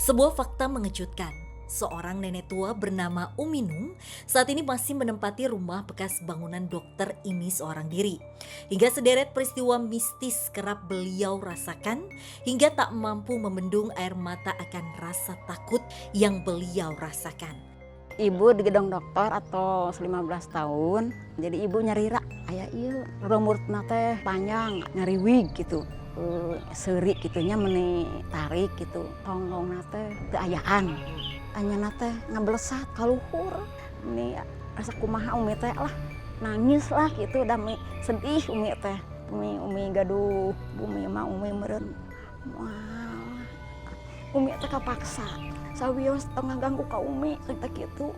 Sebuah fakta mengejutkan. Seorang nenek tua bernama Uminung saat ini masih menempati rumah bekas bangunan dokter ini seorang diri. Hingga sederet peristiwa mistis kerap beliau rasakan hingga tak mampu membendung air mata akan rasa takut yang beliau rasakan. Ibu di gedung dokter atau 15 tahun, jadi ibu nyari rak, ayah iya rambutna teh panjang, nyari wig gitu. Seri gitunya meni tarik gitu, tonggong teh teu ayaan. Anyana teh ngablesat kaluhur. Ini rasa kumaha umi teh lah, nangis lah gitu, dami sedih umi teh. Umi gaduh, umi mah umi meureun. Wah, umi teh kapaksa. Sawios tengah ganggu ka umi cerita gitu.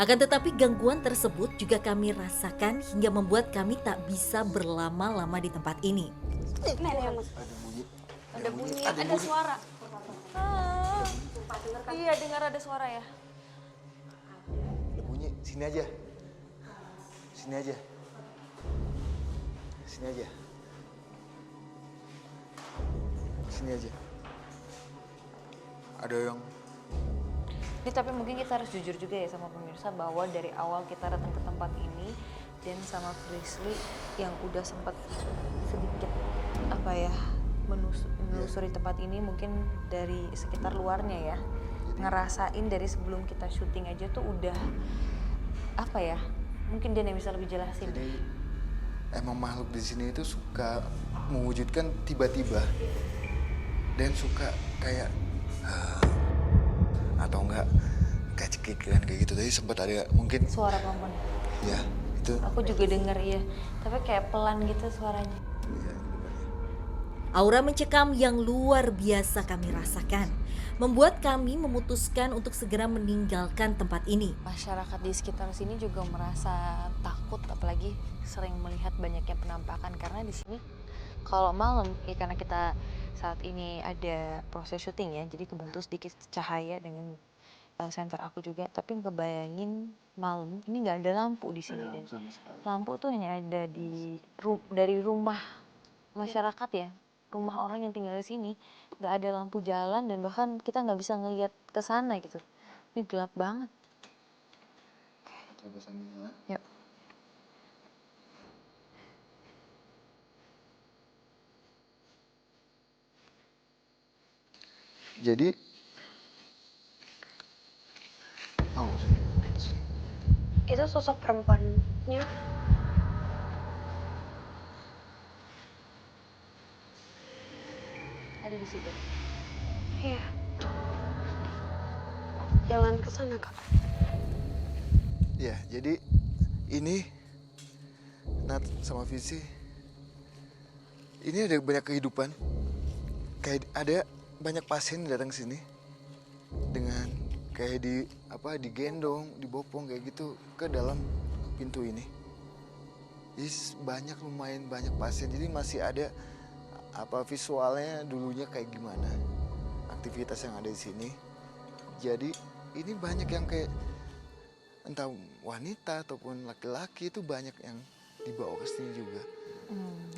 Akan tetapi gangguan tersebut juga kami rasakan hingga membuat kami tak bisa berlama-lama di tempat ini. Ada bunyi, ada suara. Ah, iya, dengar ada suara ya. Ada bunyi, sini aja. Sini aja. Sini aja. Sini aja. Ada yang Ini tapi mungkin kita harus jujur juga ya sama pemirsa bahwa dari awal kita datang ke tempat ini dan sama Frisly yang udah sempat sedikit apa ya menelusuri tempat ini mungkin dari sekitar luarnya ya, ngerasain dari sebelum kita syuting aja tuh udah apa ya, mungkin dia yang bisa lebih jelasin. Jadi emang makhluk di sini itu suka mewujudkan tiba-tiba dan suka kayak atau enggak kayak cekikikan kayak gitu. Tadi sempat ada mungkin Suara pelan. ya itu. Aku juga dengar iya, tapi kayak pelan gitu suaranya. Ya, Aura mencekam yang luar biasa kami rasakan, membuat kami memutuskan untuk segera meninggalkan tempat ini. Masyarakat di sekitar sini juga merasa takut, apalagi sering melihat banyaknya penampakan karena di sini kalau malam ya, karena kita saat ini ada proses syuting ya, jadi kebantu sedikit cahaya dengan senter aku juga, tapi ngebayangin malam ini nggak ada lampu di sini dan lampu tuh hanya ada dari rumah masyarakat ya, rumah orang yang tinggal di sini nggak ada lampu jalan dan bahkan kita nggak bisa ngelihat ke sana gitu, ini gelap banget. coba sambil. Yuk. Jadi Itu sosok perempuannya Ada di situ. iya. Jalan ke sana, Kak. ya, jadi ini Nat sama Visi. Ini ada banyak kehidupan. Kayak ada banyak pasien datang sini dengan kayak digendong, dibopong kayak gitu ke dalam pintu ini. Jadi lumayan banyak pasien. Jadi masih ada visualnya dulunya kayak gimana aktivitas yang ada di sini. Jadi ini banyak yang kayak entah wanita ataupun laki-laki itu banyak yang dibawa ke sini juga.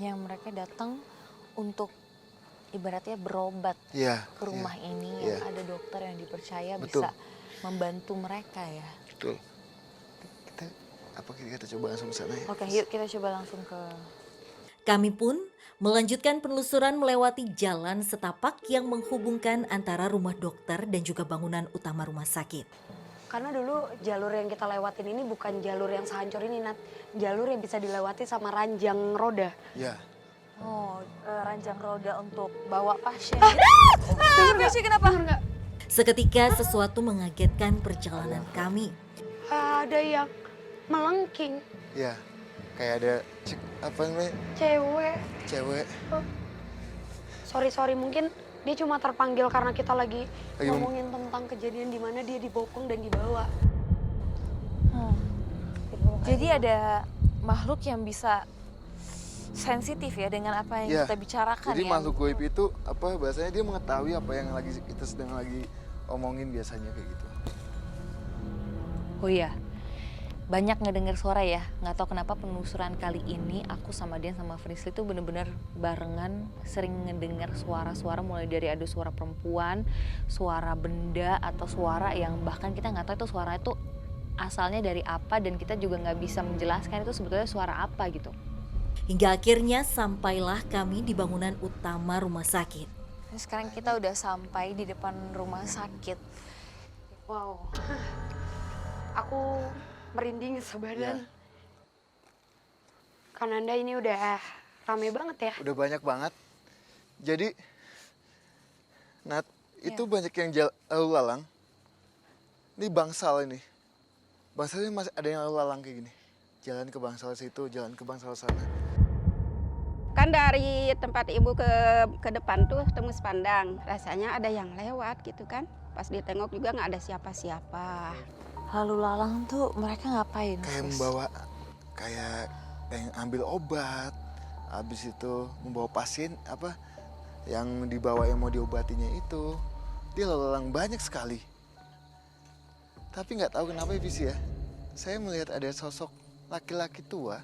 Yang mereka datang untuk ibaratnya berobat Iya. ke rumah ini iya. yang ada dokter yang dipercaya Betul. bisa membantu mereka ya. Betul. Kita coba langsung ke sana ya. Oke, yuk kita coba langsung ke. Kami pun melanjutkan penelusuran melewati jalan setapak yang menghubungkan antara rumah dokter dan juga bangunan utama rumah sakit. Karena dulu jalur yang kita lewatin ini bukan jalur yang sehancur ini, Nat. Jalur yang bisa dilewati sama ranjang roda. Ya. Oh, ranjang roda untuk bawa pasien. Pasien kenapa? Seketika sesuatu mengagetkan perjalanan kami. Ada yang melengking, Ya. Kayak ada cewek. Sorry, mungkin dia cuma terpanggil karena kita lagi Lagi ngomongin tentang kejadian di mana dia dibopong dan dibawa. Jadi ada makhluk yang bisa sensitif ya dengan apa yang Ya. kita bicarakan Jadi ya. makhluk goib itu bahasanya dia mengetahui apa yang kita sedang lagi omongin biasanya kayak gitu. Oh iya. banyak ngedenger suara ya. Nggak tahu kenapa penelusuran kali ini aku sama Dian sama Frisly tuh bener-bener barengan sering ngedenger suara-suara, mulai dari ada suara perempuan, suara benda, atau suara yang bahkan kita nggak tahu itu suara itu asalnya dari apa, dan kita juga nggak bisa menjelaskan itu sebetulnya suara apa gitu. Hingga akhirnya sampailah kami di bangunan utama rumah sakit. Sekarang kita udah sampai di depan rumah sakit. Wow, aku merinding sebadan. Iya. Kananda ini udah rame banget ya. Udah banyak banget. Jadi, Nat, itu banyak yang lalu lalang. Ini bangsal ini. Bangsal ini masih ada yang lalu lalang kayak gini. Jalan ke bangsal situ, jalan ke bangsal sana. Kan dari tempat ibu ke depan tuh tembus pandang, rasanya ada yang lewat gitu kan. Pas ditengok juga nggak ada siapa-siapa. Lalu lalang tuh mereka ngapain? Kayak membawa, kayak yang ambil obat. Habis itu membawa pasien apa yang dibawa yang mau diobatinya itu. Dia lalu lalang banyak sekali. Tapi nggak tahu kenapa ya Visi ya. Saya melihat ada sosok laki-laki tua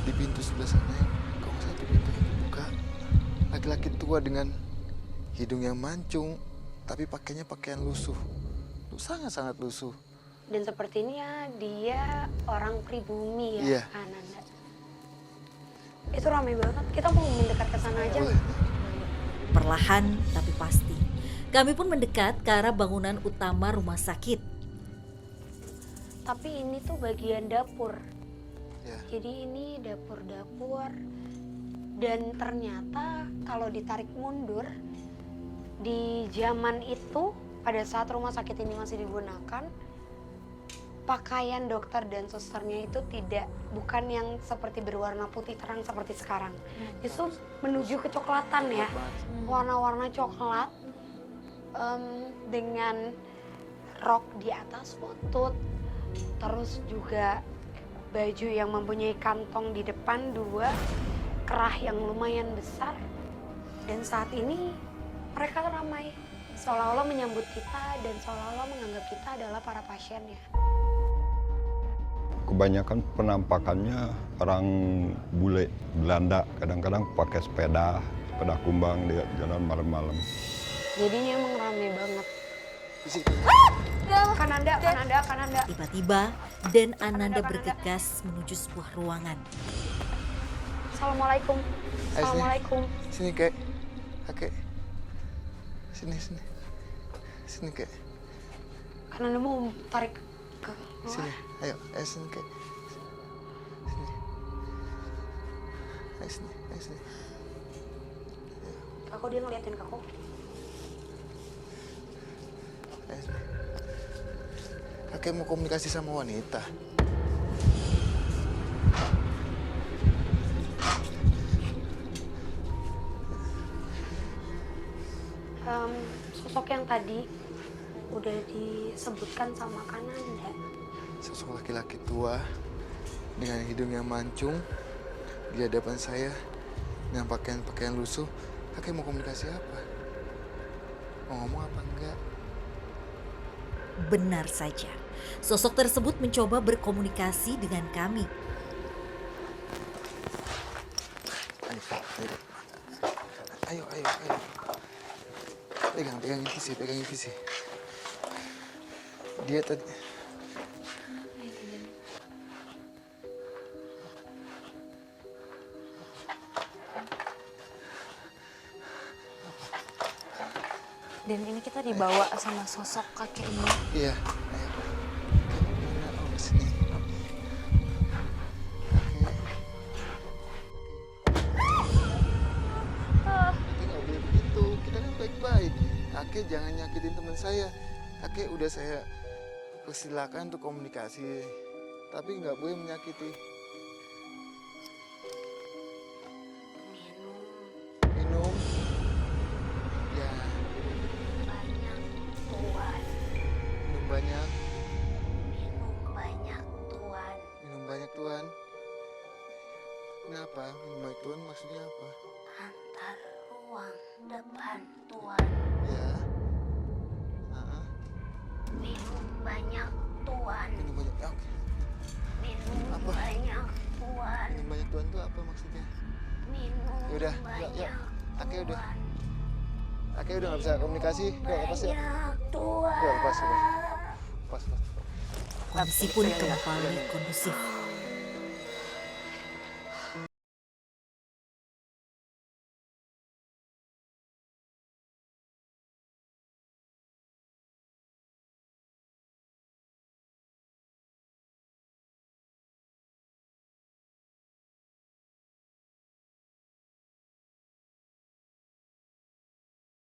di pintu sebelah sana. Kalau nggak salah itu pintu yang dibuka. Laki-laki tua dengan hidung yang mancung, tapi pakainya pakaian lusuh. Sangat-sangat lusuh. Dan sepertinya dia orang pribumi ya, Iya. Kananda. Itu rame banget. Kita mau mendekat ke sana aja Boleh. nggak? Perlahan tapi pasti, kami pun mendekat ke arah bangunan utama rumah sakit. Tapi ini tuh bagian dapur. Ya. Jadi ini dapur-dapur. Dan ternyata kalau ditarik mundur, di zaman itu pada saat rumah sakit ini masih digunakan, pakaian dokter dan susternya itu bukan yang seperti berwarna putih terang seperti sekarang. Itu menuju kecoklatan ya, warna-warna coklat dengan rok di atas lutut, terus juga baju yang mempunyai kantong di depan 2, kerah yang lumayan besar. Dan saat ini mereka ramai, seolah-olah menyambut kita dan seolah-olah menganggap kita adalah para pasiennya. Kebanyakan penampakannya orang bule Belanda, kadang-kadang pakai sepeda kumbang di jalan malam-malam. Jadinya emang rame banget. Visi. Kananda. Tiba-tiba dan Ananda bergegas menuju sebuah ruangan. Assalamualaikum. Assalamualaikum. Sini kek. Kakek. Sini. Sini kek. Kananda mau tarik ke Sini. luar. Ayo sini kek. Sini. Ayo sini. Aku dia ngeliatin ke aku. Ayo sini. Kakek mau komunikasi sama wanita. Sosok yang tadi udah disebutkan sama Kananda. Sosok laki-laki tua dengan hidung yang mancung di hadapan saya dengan pakaian lusuh. Kakek mau komunikasi apa? Mau ngomong apa enggak? Benar saja, sosok tersebut mencoba berkomunikasi dengan kami. Ayo. Pegangin visi. Dia tadi. Dan ini kita dibawa sama sosok kakek ini. Iya, ayo. Mana? Oh, sini. Kita nggak boleh begitu. Kita kan baik-baik. Kakek jangan nyakitin teman saya. Kakek udah saya persilakan untuk komunikasi, tapi nggak boleh menyakiti. Minum. Ya. Minum banyak. Minum banyak Tuhan. Kenapa? Minum banyak Tuhan maksudnya apa? Antar ruang depan Tuan. Ya. Minum banyak Tuan. Minum banyak. Ya, oke. Apa? Banyak tuan. Minum banyak tuan tuh apa maksudnya? Minum Yaudah, yuk. Ake udah nggak bisa komunikasi. Yuk lepas ya. tuan. Yuk lepas. Kondisi pun kembali kondusif.